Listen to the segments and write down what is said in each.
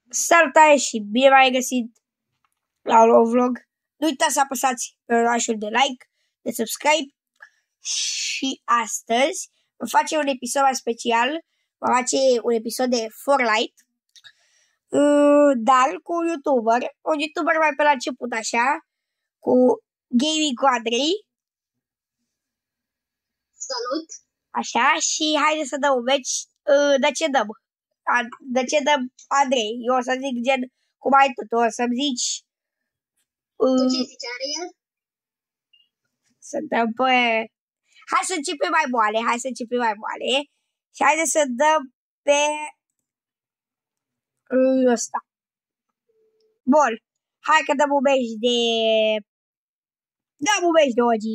Salutare și bine v-ai găsit la un nou vlog. Nu uitați să apăsați pe roșul de like, de subscribe și astăzi vă face un episod mai special. Vă face un episod de Fortnite, dar cu un YouTuber mai pe la început așa, cu Gaming cu Andrei. Salut! Așa, și haideți să dăm un meci. De ce dăm? Andrei? Eu o să zic gen cum ai tu o să-mi zici. Tu ce zici, Ariel? Să dăm pe... Hai să începem mai moale, și haideți să dăm pe ăsta. Bun, hai că dăm un meci de... Dăm un meci de OG.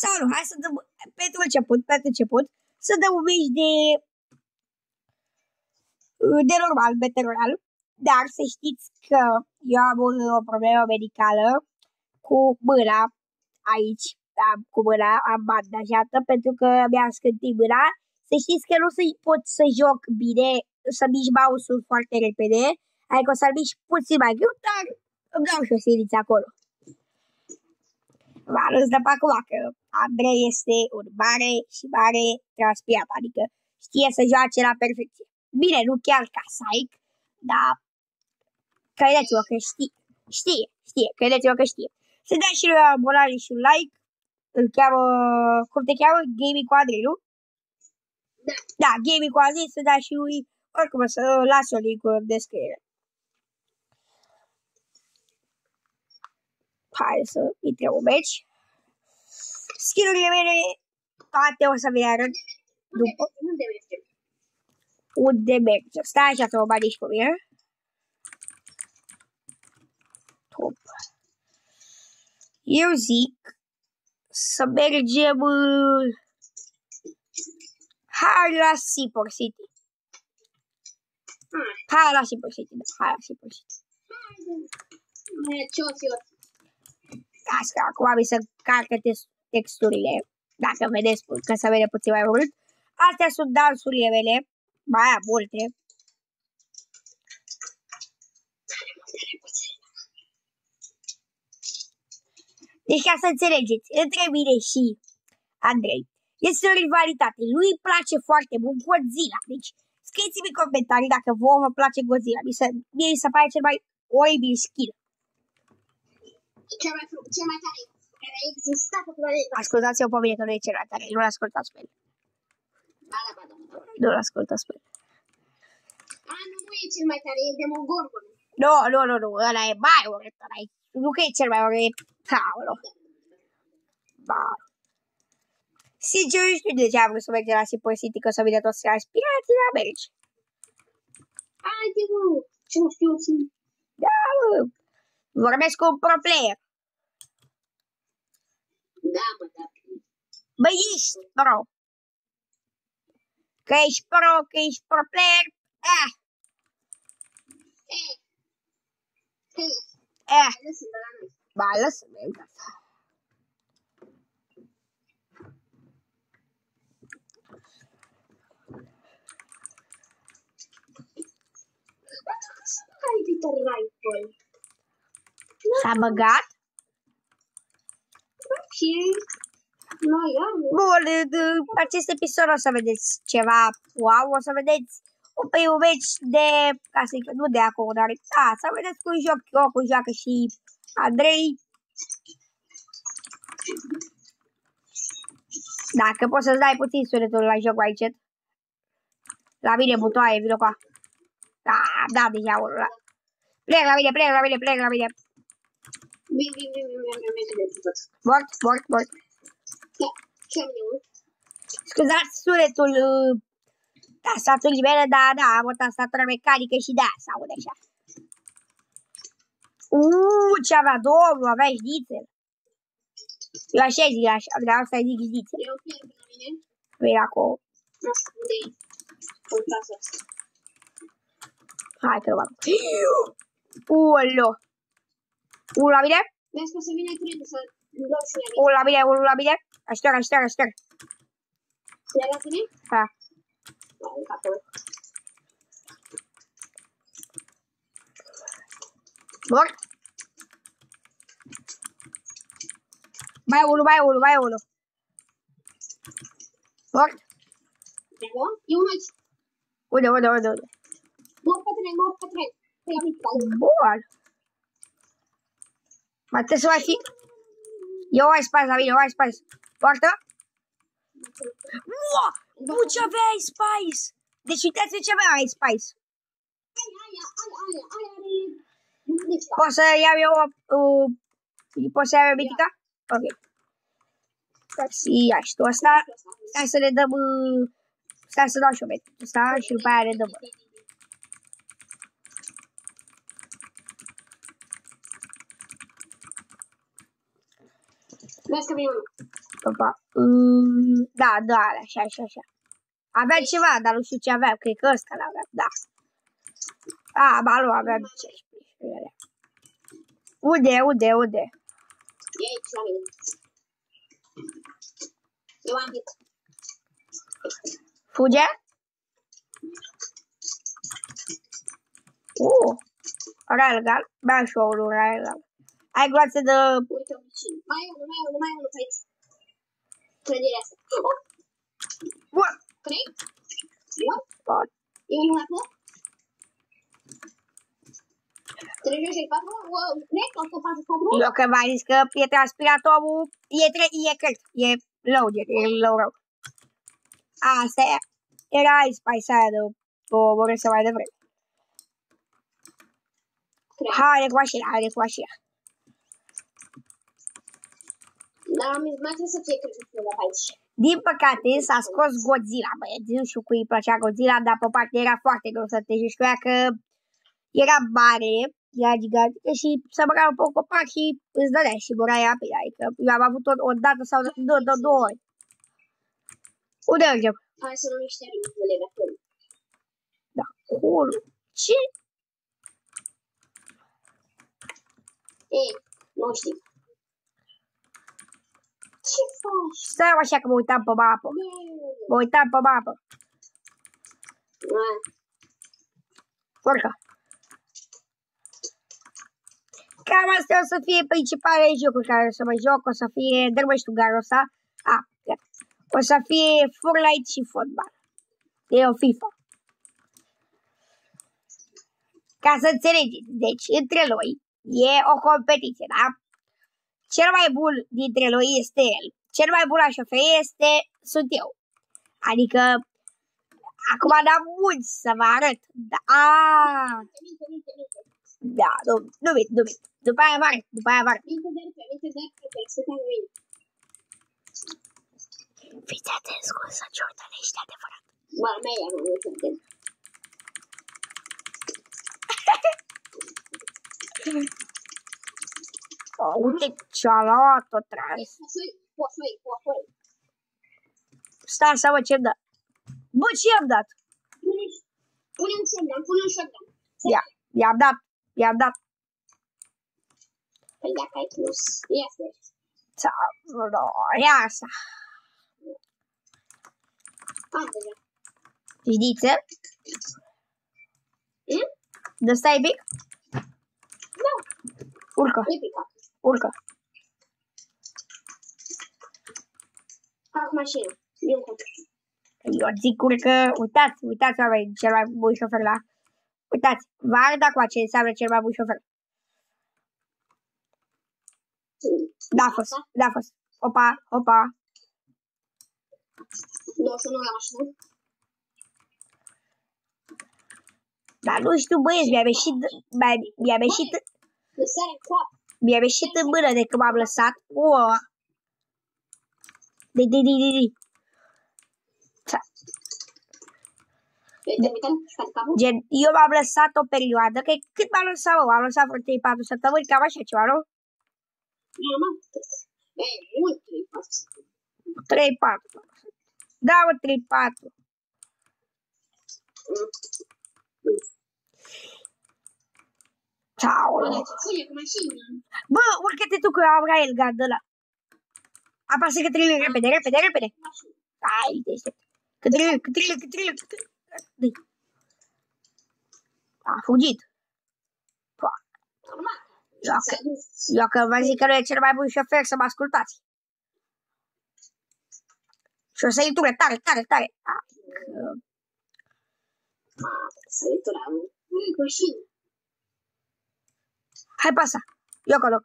Sau nu, hai să dăm pentru început, să dăm un meci de normal, veteran. Dar să știți că eu am o problemă medicală cu mâna aici, da, cu mâna am bandajată pentru că mi-am scântit mâna. Să știți că nu pot să joc bine, să mișc mouse-ul foarte repede, adică o să-l mișc puțin mai greu, dar îmi dau și o siliță acolo. V-am arăt de pe acum că Andrei este un mare transpirat, adică știe să joace la perfecție. Bine, nu chiar ca Saic, dar credeți-mă că știe, credeți-mă că știe. Să dați și lui abonare și un like. Îl cheamă, cum te cheamă? Gaming cu Andrei, nu? Da, Gaming cu Andrei, să dați și lui, oricum să las o link în descriere. Hai să intrăm un meci. Skin-urile mele, toate o să vi le arăt după. Unde mergem? Stai așa să mă bani și pe mine. Top. Eu zic să mergem... Hai la Seaport City. Hai la Seaport City. Asta, acum am să carcă texturile. Dacă vedeți că se vede puțin mai mult. Astea sunt dansurile mele. Mai am multe. Deci ca să înțelegeți, între mine și Andrei este o rivalitate. Lui îi place foarte mult Godzilla. Deci scrieți-mi în comentarii dacă vouă vă place Godzilla. Mie mi se pare cel mai oribil skin. Cel mai tare care a existat pe planetă. Ascultați-o pe mine că nu e cel mai tare. Nu l-ascultați pe el. Nu l-ascultați pe el. Nu e cel mai tare, e Demogorgon. Nu, ăla e mai urât. Nu că e cel mai urât. Paolo. Ba. Sincer, nu știu de ce am vrut să merg de la Seaport City, că o să vină toți aspirații la mergi. Haide, mă, ce nu știu și... Da, mă. Vorbesc cu un pro player. Da, mă, da. Bă, ești pro. Că ești pro player. Lăsă-mă la noi. Ba, lăsă-mă, în casa. Hai, Peter Rifle. S-a băgat? Ok. Noi am. Bun, în acest episod o să vedeți ceva wow, o să vedeți un meci de, ca să zic, nu de acum, dar să vedeți cum joc eu, cum joacă și Andrei. Dacă poți să-ți dai puțin sunetul la joc mai încet. La mine butoaie, vino cu da, deja unul ăla. Plec la mine. Bine, Mort. Ce-am eu? Scuzați sunetul tastaturii mele, dar da, am o tastatură mecanică și da, se aude așa. Ce avea, domnul, avea șnițel. Eu așa zic, vreau să zic șnițel. Eu pierd la mine. Vei acolo. Unde-i? Uitați asta. Hai că l-am. Uolo. Unul la mine? Vezi că o să vină trei să dau și la mine. Unul la mine. Aștept. Le-a la tine? Da. Mort. Mai unul. Mort. E unul aici. Unde? Mor pe tren. Bun. Mai trebuie să mai fi... Eu ai spice la mine, Poartă? Ua! Nu ce aveai spice! Deci uitați ce aveai spice. Poți să iau eu poți să iau eu mitica? Ok. Mersi, ia și tu ăsta. Hai să ne dăm... Stai să dau și eu mitica ăsta și după aia ne dăm. Vezi că vine unul. Opa. Da, așa. Aveam ceva, dar nu știu ce aveam. Cred că ăsta l-aveam, da. Nu, aveam 15. Unde? E aici la mine. Eu am hit. Fuge? Railgun. Bea și eu unul railgun. Ai gloațe de... Uite, mai unul pe aici. Clădirea asta. Bun. Trei? Bun. E unul acolo? Trebuie și 4? Cred că 144? Eu că v-am zis că e transpiratorul, e loaded, e low. Asta era spice aia de o oră să mai devreme. Haide cu mașina. Dar mai trebuie să fie crescut de aici. Din păcate s-a scos Godzilla, băieți, nu știu cui îi plăcea Godzilla, dar pe partea era foarte greu să te joci cu ea, că era mare, era gigantică și se băga pe un copac și îți dădea și murai rapid, adică eu am avut o dată sau două ori. Unde mergem? Hai să nu ne ștergem lucrurile de acolo. Da, cool. Ce? Ei, nu știu. Ce faci? Stai așa că mă uitam pe mapă. Urcă. Cam astea o să fie principalele jocuri care o să mă joc. O să fie, dă-mi știu garul ăsta. O să fie Fortnite și fotbal. E o FIFA. Ca să înțelegeți. Deci, între noi e o competiție, da? Cel mai bun dintre noi este el. Cel mai bun la șofer sunt eu. Adică, acum n-am mulți să vă arăt. Da, nu vin. După aia vă arăt. Fiți atenți cum să Jordan ești adevărat. Bă, mea, nu știu. Uite ce-a luat-o tras. Posoi. Stai să văd ce-mi dă. Bă, ce i-am dat? Pune un shotgun. I-am dat. Păi dacă ai plus, ia să ia asta. deja. Știți? De stai pic? Da. Urcă. Fac mașină. Eu zic urcă. Uitați oameni, cel mai bun șofer la... Uitați, vă arăt acum ce înseamnă cel mai bun șofer. Da, fost. Opa. 21 la mașină. Dar nu știu, băieți, mi-a ieșit în mână de când m-am lăsat. Gen, eu m-am lăsat o perioadă, că cât m-am lăsat, m-am lăsat vreo 3-4 săptămâni, cam așa ceva, nu? Mult 3-4. Da, 3-4. Bă, urcă-te tu că eu am railgun de ăla. Apasă cătrele repede. Hai, uite. Cătrele. A fugit. Eu că vă zic că nu e cel mai bun șofer să mă ascultați. Și o săritură tare. Săritura, mașină. Hai pasa. Eu coloc.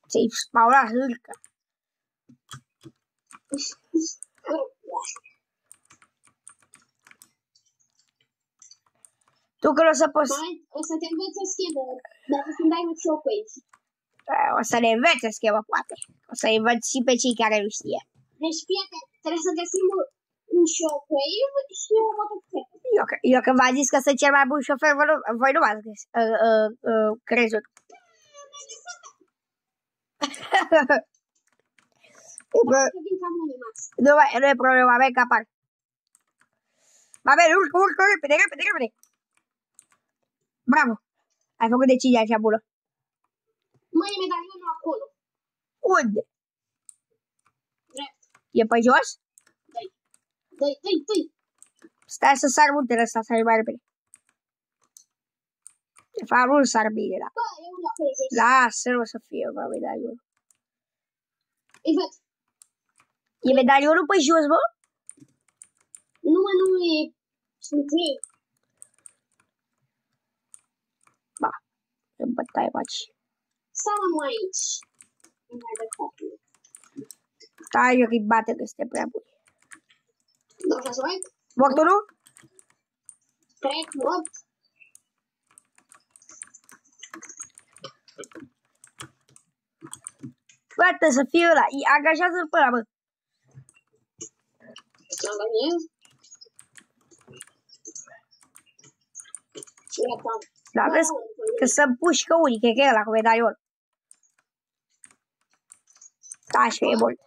Ți-ai spaulat hârcă. Tu că o să poți... O să te înveți o schemă, dacă când ai un shockwave. O să ne învețe schemă, poate. O să învăț și pe cei care nu știe. Deci, prieten, trebuie să găsim un shockwave și o motocicletă. Eu când v-am zis că sunt cel mai bun șofer, voi nu m-ați crezut. Nu e problema, avem capar. Babel, urcă, repede. Bravo. Ai făcut decizia cea bună. Măi, e medalionul acolo. Unde? Drept. E pe jos? Dă-i. Stai să sar muntele ăsta, să mai repede. De fapt, nu sar bine, da. Bă, e unul acolo, jos. Lasă-l să fie, bă, medalionul. Îi văd. E medalionul pe jos, bă? Nu e... Sunt ei. Ba, în bătaie faci. Stau nu aici. Nu mai departe. Stai, eu că-i bate că este prea bun. 26 mai? Mort unul? Cred, mort. Poate să fie ăla. Angajează-l pe ăla, bă. Să angajez? Da, vezi că să împușcă unii, cred că e ăla cu medalion. Da, și e mult.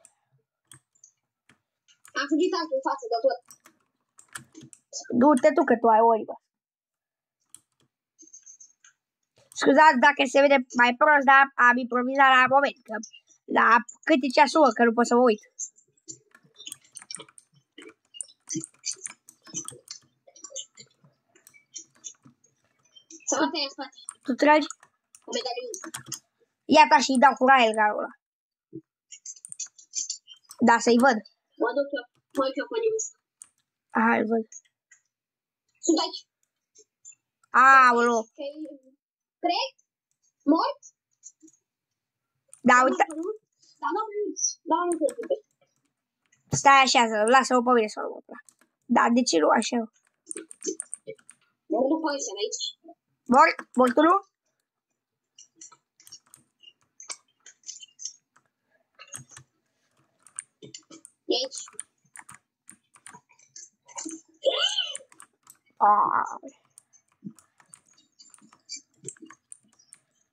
Am fugit altul în față de tot. Du-te tu că tu ai ori, bă. Scuzați dacă se vede mai prost, dar am improvizat la moment, că la cât e ceasul, că nu pot să mă uit. Să mă tăia în spate. Tu tragi? Cu medalion. Iată și-i dau cu rael garul ăla. Da, să-i văd. Mă duc eu pe nimeni. Aha, îl văd. Sunt aici. Aolo. Cred? Mort? Da, uite. Da, nu cred. Stai așa, lasă-o pe mine să o luăm. Da, de ce nu așa? Mă duc pe ăștia de aici. Mort unul? E aici.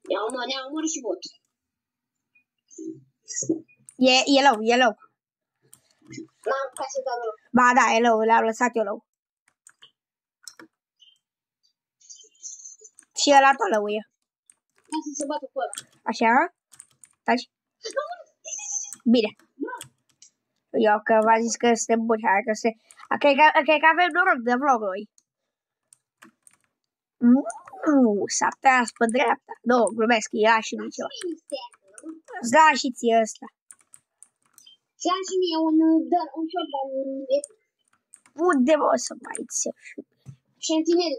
Ne-a omorât și bot. E low. N-am ca să dau rău. Ba da, e low, l-am lăsat eu low. Și ăla tot low e. Hai să se bată cu ăla. Așa? Taci? Bine. Eu că v-am zis că suntem buni, hai că se... Cred că avem noroc de vlog noi. S-a tras pe dreapta. Nu, glumesc, ia și nu ceva. Da, și ție ăsta. Și am și mie un shotgun. Unde mă o să mai ți-o șut? Sentinel.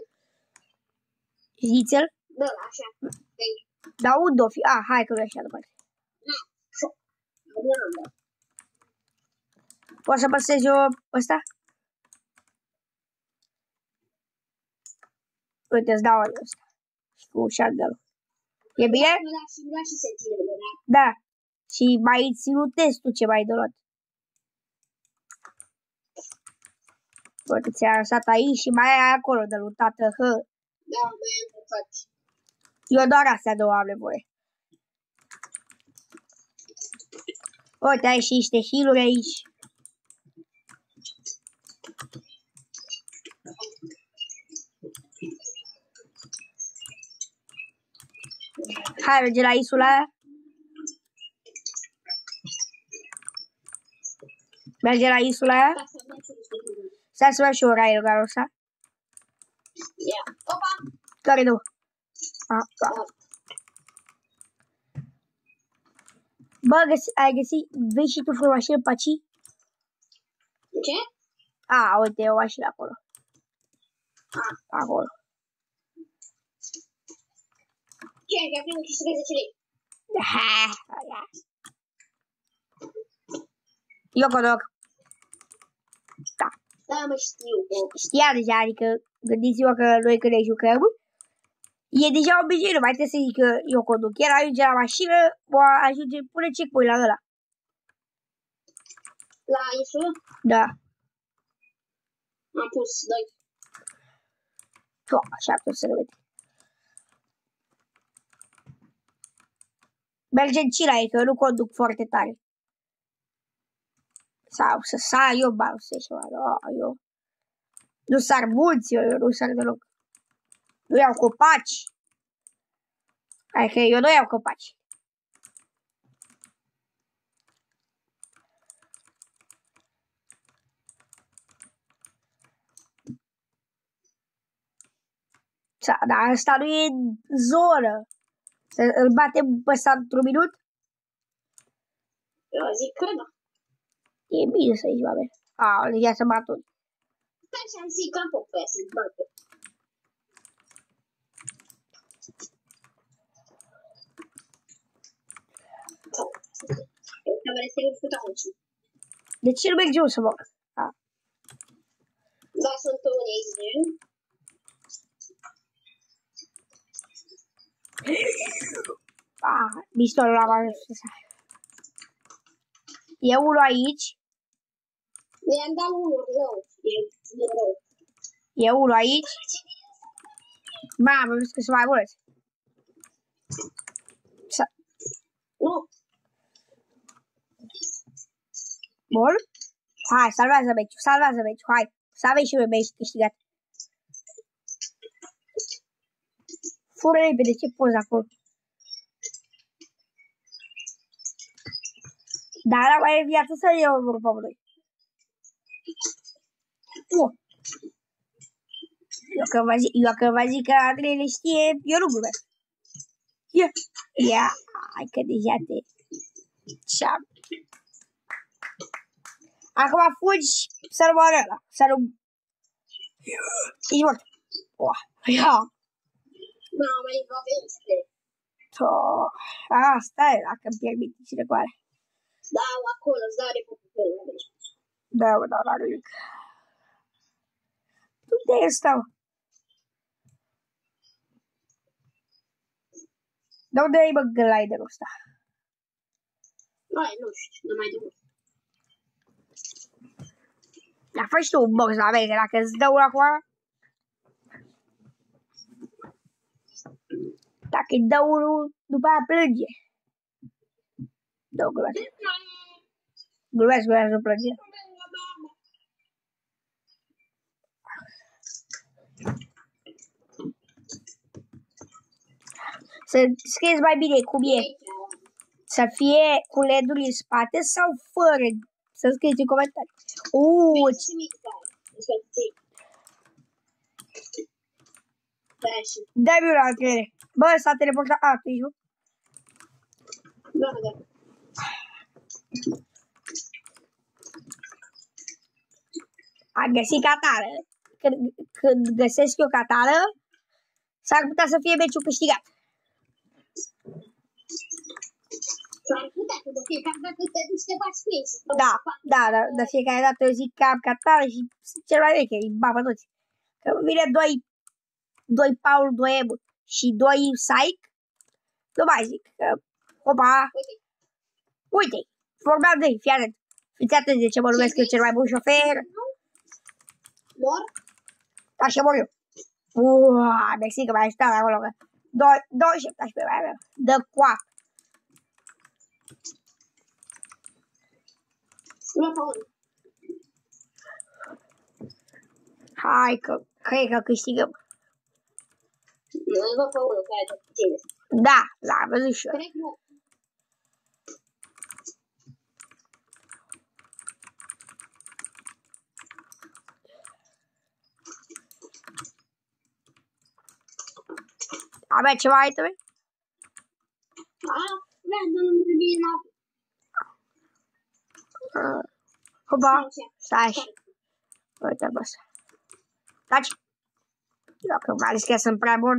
Ziți-l? Da, așa. Da, unde o fi? Hai că nu e așa departe. Poți să păsezi eu ăsta? Uite, îți dau ăsta. Și cu shotgun-ul. E bine? Da, și sentinel. Da. Și mai ținut testul ce mai dolat. Uite, ți-a lăsat aici și mai ai acolo de lutată. Da, mai am păcat. Eu doar astea două am nevoie. Uite, ai și niște heal-uri aici. Hai, merge la insula aia. Merge la insula aia. Stai să merg și eu railgarul ăsta. Opa! Care nu? Da. Bă, ai găsit, vezi și tu frumașină pe aici? Ce? Uite, o mașină acolo. Acolo. Ce? Că primul câștigă 10 lei. Eu conduc. Da. Da, mă știu. Știa deja, adică gândiți-vă că noi când ne jucăm, e deja obișnuit, nu mai trebuie să zic că eu conduc. El ajunge la mașină, ajunge, pune checkpoint la ăla. La insulă? Da. Am pus 2. Așa cum se numește. Merge în cila, că eu nu conduc foarte tare. Sau să sar eu bani, să ceva. Eu nu sar mulți, eu nu sar deloc. Nu iau copaci. Adică eu nu iau copaci. Dar asta nu e zonă. Îl batem pe ăsta într-un minut? Eu zic că da. E bine să ieși, oameni. Ia să bat unii. Stai și am zis că am pot pe să-i bată. Că vrei să-i urcă aici. De ce nu merge eu să mor? Da, sunt unii zi. Pistolul l-am ajuns. E unul aici. I-am dat unul rău. E rău. E unul aici. Mamă, vezi că sunt mai mulți. Nu. Bun. Hai, salvează meciul, salvează meciul. Hai, să avem și noi meci câștigat. Fură repede, ce pozi acolo? Dar la mai e viață să eu urmă pe noi. Eu când vă zic că Andrei le știe, eu nu glumesc. Ia, hai că deja te... Ce-am... Acum fugi să nu moară ăla, să nu... Ești mort. Ia. Mamă, e vorbește. Asta e, dacă îmi permite cine coare. Da, acolo, îți dau repede. Da, mă dau la nimic. Unde e ăsta, mă? De unde ai, bă, gliderul ăsta? Ai, nu știu, nu mai de mult. Dar faci tu un box la mine, dacă îți dă una acum... Dacă îi dă unul, după aia plânge. Nu, glumesc. Glumesc, nu plânge. Să scrieți mai bine cum e. Să fie cu LED-ul în spate sau fără. Să scrieți în comentarii. Dă-mi una între ele. Bă, s-a teleportat. Tu ești, nu? Da. Am găsit catară. Când găsesc eu catară, s-ar putea să fie meciul câștigat. S-ar putea, că de fiecare dată te duci să te bați cu ei. Da, de fiecare dată eu zic că am catară și cel mai veche, îi bapă toți. Că vine doi Paul, 2 Emu și 2 Psych, nu mai zic că, opa, uite, vorbeam de ei, fii atent. Fiți atenți de ce mă numesc eu cel mai bun șofer. Mor? Așa mor eu. Mersi că m-ai ajutat acolo, că 2,17 mai avem. Dă coapă. Hai că cred că câștigăm. Nu vă pe unul care te tine. Da, l-am văzut și eu. Cred că nu. Avea ceva iteme? Avea, dar nu trebuie nave. Hopa, stai. Uite, bă. Taci. Eu că m-a zis că sunt prea bun.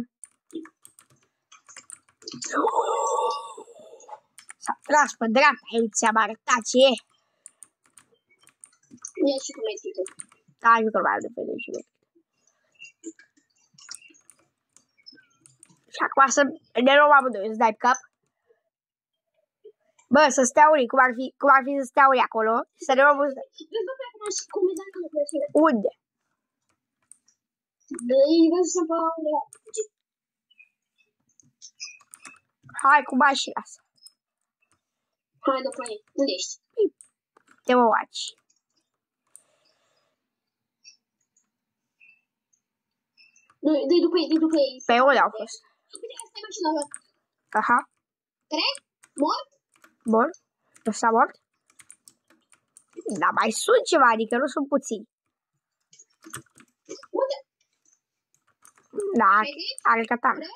S-a tras pe dreapta, aici ți-am arătat ce e. Ia și cum e titlul. Da, jucă mai de pe de și și acum să ne luăm amândoi, îți dai pe cap. Bă, să stea unii, cum ar fi să stea unii acolo. Să ne luăm amândoi. Vezi, bă, pe acum și cum e dacă nu plăcere. Unde? Dă-i, vezi să fac unde. Hai cu mașina asta. Hai după ei. Unde ești? Te mă faci. Dă-i după ei, dă-i după ei. Pe unde au fost? Uite, asta e mașina lor. Aha. Trec? Mort? Bun. Nu s-a mort? Dar mai sunt ceva, adică nu sunt puțini. Unde? Da, are katana.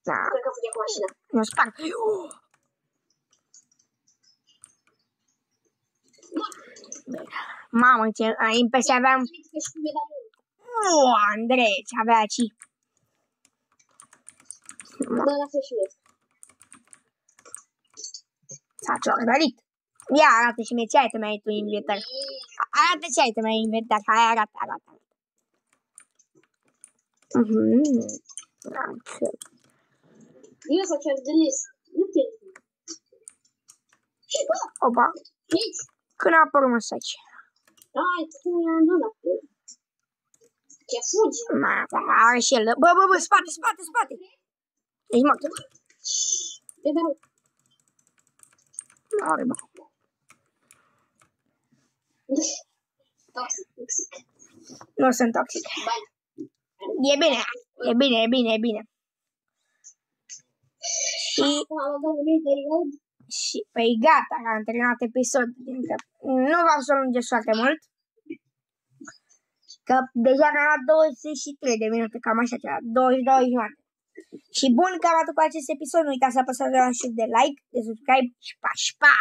Da. Cred că fuge cu mașina. Nu sparg. Mamă, ce impresia aveam. Andrei, ce avea aici. Da, la feșuiesc. S-a ciornărit. Ia, arată și mie ce ai mai tu inventar. Arată ce ai mai inventar. Hai, arată. Eu să cer de list. Nu te... Opa. Aici. Când a apărut mesaj? Hai, nu la fel. Ce fugi? Are și el. Bă, spate. Ești mort. E dar... Are, bă. Toxic. Nu sunt toxic. E bine. Și păi gata, am terminat episodul. Nu v-am să lungesc foarte mult. Că deja am luat 23 de minute, cam așa ceva, 22 jumate. Și bun că am atât cu acest episod, nu uitați să apăsați la de like, de subscribe și pa!